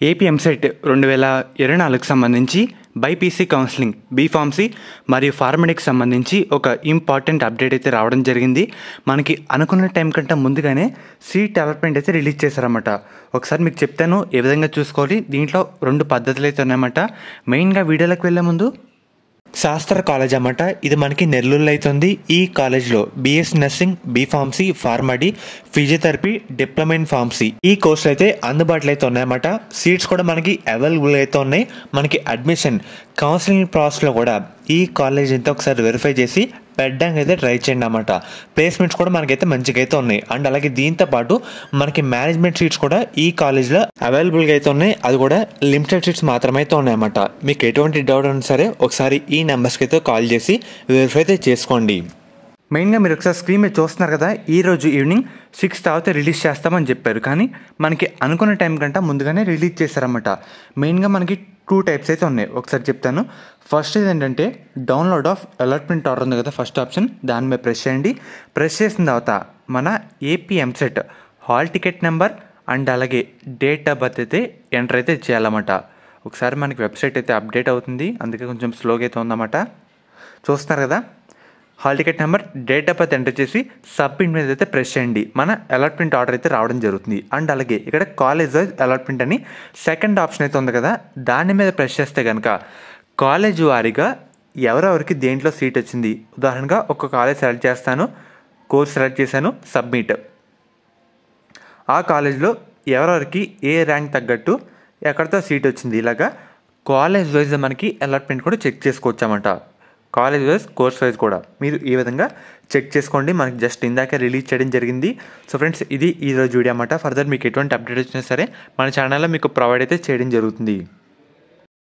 AP EAMCET 2024కి సంబంధించి BiPC counselling B Pharmacy మరియు ఫార్మడిక్స్ సంబంధించి ఒక ఇంపార్టెంట్ అప్డేట్ అయితే రావడం జరిగింది. మనకి అనుకున్న టైం కంటే ముందుగానే సీట్ అలాట్మెంట్ అయితే రిలీజ్ చేశారన్నమాట. ఒకసారి మీకు చెప్తాను ఏ విధంగా చూసుకోవాలి. దీంట్లో 2 పద్ధతులు అయితే ఉన్నాయన్నమాట. మెయిన్గా వీడియోలోకి వెళ్ళే ముందు శాస్త్ర కాలేజ్ అన్నమాట. ఇది మనకి నెల్లూరులో అవుతుంది. ఈ కాలేజ్లో BS nursing, B Pharmacy, PharmD, physiotherapy, diploma in pharmacy ఈ కోర్సులు అయితే అందుబాటులో అయితే ఉన్నాయన్నమాట. సీట్స్ కూడా మనకి అవైలబుల్ అయితే ఉన్నాయి. మనకి అడ్మిషన్ కౌన్సిలింగ్ ప్రాసెస్లో కూడా ఈ కాలేజ్ అయితే ఒకసారి వెరిఫై చేసి పెట్టడానికి అయితే ట్రై చేయండి అన్నమాట. ప్లేస్మెంట్స్ కూడా మనకైతే మంచిగా అయితే ఉన్నాయి. అండ్ అలాగే దీంతో పాటు మనకి మేనేజ్మెంట్ సీట్స్ కూడా ఈ కాలేజ్లో అవైలబుల్గా అయితే ఉన్నాయి. అది కూడా లిమిటెడ్ సీట్స్ మాత్రమే అయితే ఉన్నాయన్నమాట. మీకు ఎటువంటి డౌట్ ఉన్నా సరే ఒకసారి ఈ నెంబర్స్కి అయితే కాల్ చేసి వెరిఫై అయితే చేసుకోండి. మెయిన్గా మీరు ఒకసారి స్క్రీన్ మీద చూస్తున్నారు కదా, ఈరోజు ఈవినింగ్ 6 తర్వాత రిలీజ్ చేస్తామని చెప్పారు. కానీ మనకి అనుకున్న టైం కంటే ముందుగానే రిలీజ్ చేశారన్నమాట. మెయిన్గా మనకి 2 టైప్స్ అయితే ఉన్నాయి. ఒకసారి చెప్తాను. ఫస్ట్ ఏంటంటే డౌన్లోడ్ ఆఫ్ అలాట్మెంట్ ఆర్డర్ ఉంది కదా, ఫస్ట్ ఆప్షన్ దాని మీద ప్రెస్ చేయండి. ప్రెస్ చేసిన తర్వాత మన AP EAMCET hall ticket number and అలాగే డేట్ ఆఫ్ బర్త్ అయితే ఎంటర్ అయితే చేయాలన్నమాట. ఒకసారి మనకి వెబ్సైట్ అయితే అప్డేట్ అవుతుంది, అందుకే కొంచెం స్లోగా అయితే ఉందన్నమాట. చూస్తున్నారు కదా, hall ticket number, date of birth enter చేసి సబ్మిట్ మీద అయితే ప్రెస్ చేయండి. మన అలాట్మెంట్ ఆర్డర్ అయితే రావడం జరుగుతుంది. అండ్ అలాగే ఇక్కడ కాలేజ్ వైజ్ అలాట్మెంట్ అని సెకండ్ ఆప్షన్ అయితే ఉంది కదా, దాని మీద ప్రెస్ చేస్తే కనుక కాలేజ్ వారీగా ఎవరెవరికి దేంట్లో సీట్ వచ్చింది, ఉదాహరణగా ఒక కాలేజ్ సెలెక్ట్ చేస్తాను, కోర్స్ సెలెక్ట్ చేశాను, సబ్మిట్. ఆ కాలేజ్లో ఎవరెవరికి ఏ ర్యాంక్ తగ్గట్టు ఎక్కడితో సీట్ వచ్చింది, ఇలాగా కాలేజ్ వైజ్ మనకి అలాట్మెంట్ కూడా చెక్ చేసుకోవచ్చామంట. కాలేజ్ వైజ్, కోర్స్ వైజ్ కూడా మీరు ఈ విధంగా చెక్ చేసుకోండి. మనకి జస్ట్ ఇందాక రిలీజ్ చేయడం జరిగింది. సో ఫ్రెండ్స్, ఇది ఈరోజు వీడియో అన్నమాట. ఫర్దర్ మీకు ఎటువంటి అప్డేట్ వచ్చినా సరే మన ఛానల్లో మీకు ప్రొవైడ్ అయితే చేయడం జరుగుతుంది.